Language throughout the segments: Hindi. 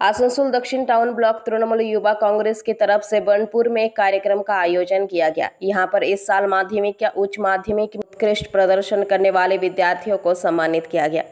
आसनसोल दक्षिण टाउन ब्लॉक तृणमूल युवा कांग्रेस की तरफ से बर्नपुर में एक कार्यक्रम का आयोजन किया गया। यहां पर इस साल माध्यमिक या उच्च माध्यमिक में उत्कृष्ट प्रदर्शन करने वाले विद्यार्थियों को सम्मानित किया गया।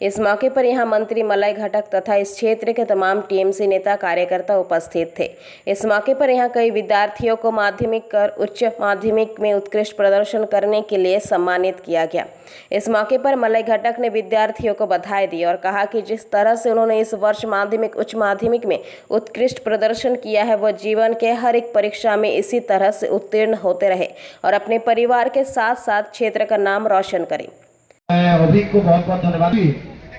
इस मौके पर यहां मंत्री मलय घटक तथा इस क्षेत्र के तमाम टीएमसी नेता कार्यकर्ता उपस्थित थे। इस मौके पर यहां कई विद्यार्थियों को माध्यमिक और उच्च माध्यमिक में उत्कृष्ट प्रदर्शन करने के लिए सम्मानित किया गया। इस मौके पर मलय घटक ने विद्यार्थियों को बधाई दी और कहा कि जिस तरह से उन्होंने इस वर्ष माध्यमिक उच्च माध्यमिक में उत्कृष्ट प्रदर्शन किया है, वह जीवन के हर एक परीक्षा में इसी तरह से उत्तीर्ण होते रहे और अपने परिवार के साथ साथ क्षेत्र का नाम रोशन करें। अभी को बहुत बहुत धन्यवाद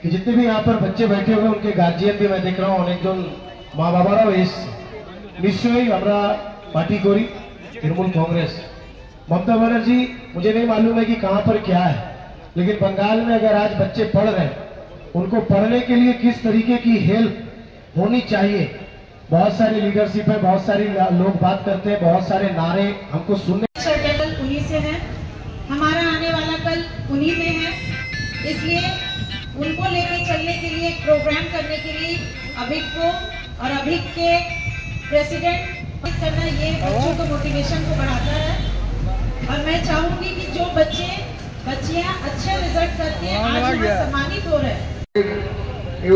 कि जितने भी यहाँ पर बच्चे बैठे हुए उनके गार्जियन भी मैं देख रहा हूँ, अनेक जन माँ बाबाराও निश्चयই আমরা पार्टी करी तृणमूल कांग्रेस ममता बनर्जी। मुझे नहीं मालूम है कि कहाँ पर क्या है, लेकिन बंगाल में अगर आज बच्चे पढ़ रहे हैं, उनको पढ़ने के लिए किस तरीके की हेल्प होनी चाहिए। बहुत सारी लीडरशिप है, बहुत सारी लोग बात करते हैं, बहुत सारे नारे हमको सुनने। कल उन्हीं से है, हमारा आने वाला कल उन्हीं में है, इसलिए उनको लेके चलने के लिए प्रोग्राम करने के लिए अभिक को और अभिक के प्रेसिडेंट करना, ये बच्चों को मोटिवेशन को बढ़ाता है। और मैं चाहूंगी कि जो बच्चियां अच्छे रिजल्ट करके आज सम्मानित हो रहे हैं।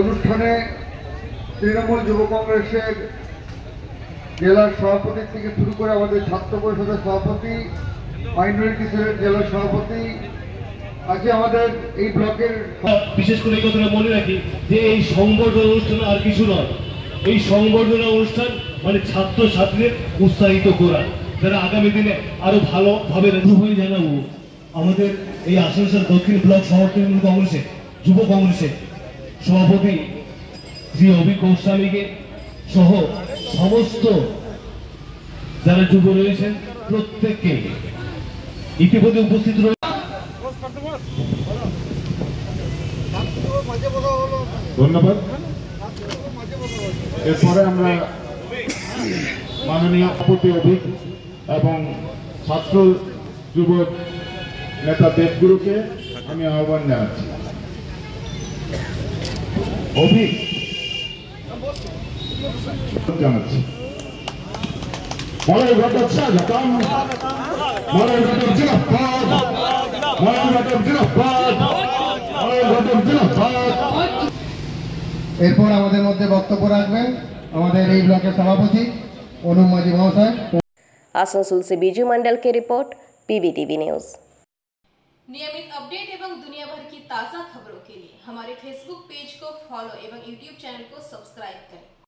অনুষ্ঠানে তৃণমূল যুব কংগ্রেসের জেলার সভাপতি থেকে শুরু করে আমাদের ছাত্র পরিষদের সভাপতি, মাইনরিটি সেলের জেলা সভাপতি আজকে আমাদের এই ব্লকের। বিশেষ করে এই কথাটা মনে রাখি যে এই সংবর্ধনা অনুষ্ঠান আর কিছু নয়, এই সংবর্ধনা অনুষ্ঠান মানে ছাত্র ছাত্রীদের উৎসাহিত করা, যারা আগামী দিনে আরো ভালোভাবে হয়ে জানাবো। আমাদের এই আসানসোল দক্ষিণ ব্লক তৃণমূল কংগ্রেসের যুব কংগ্রেসের সভাপতি শ্রী অভিক গোস্বামীকে সহ সমস্ত যারা যুব রয়েছেন প্রত্যেককে ইতিমধ্যে উপস্থিত রয়েছে। ধন্যবাদ। এরপরে আমরা মাননীয় সভাপতি অভিক এবং ছাত্র যুব নেতা দেবগুরুকে আমি আহ্বান জানাচ্ছি। অভিক জানাচ্ছি। মলয় ঘটক স্বাগতম, মলয় ঘটক জিন্দাবাদ, মলয় ঘটক জিন্দাবাদ, মলয় ঘটক জিন্দাবাদ। এরপর আমাদের মধ্যে বক্তব্য রাখবেন আমাদের এই ব্লকের সভাপতি অনুপ মাঝি মহাশয়। आसनसोल से बीजू मंडल की रिपोर्ट, PBTV न्यूज। नियमित अपडेट एवं दुनिया भर की ताज़ा खबरों के लिए हमारे फेसबुक पेज को फॉलो एवं यूट्यूब चैनल को सब्सक्राइब करें।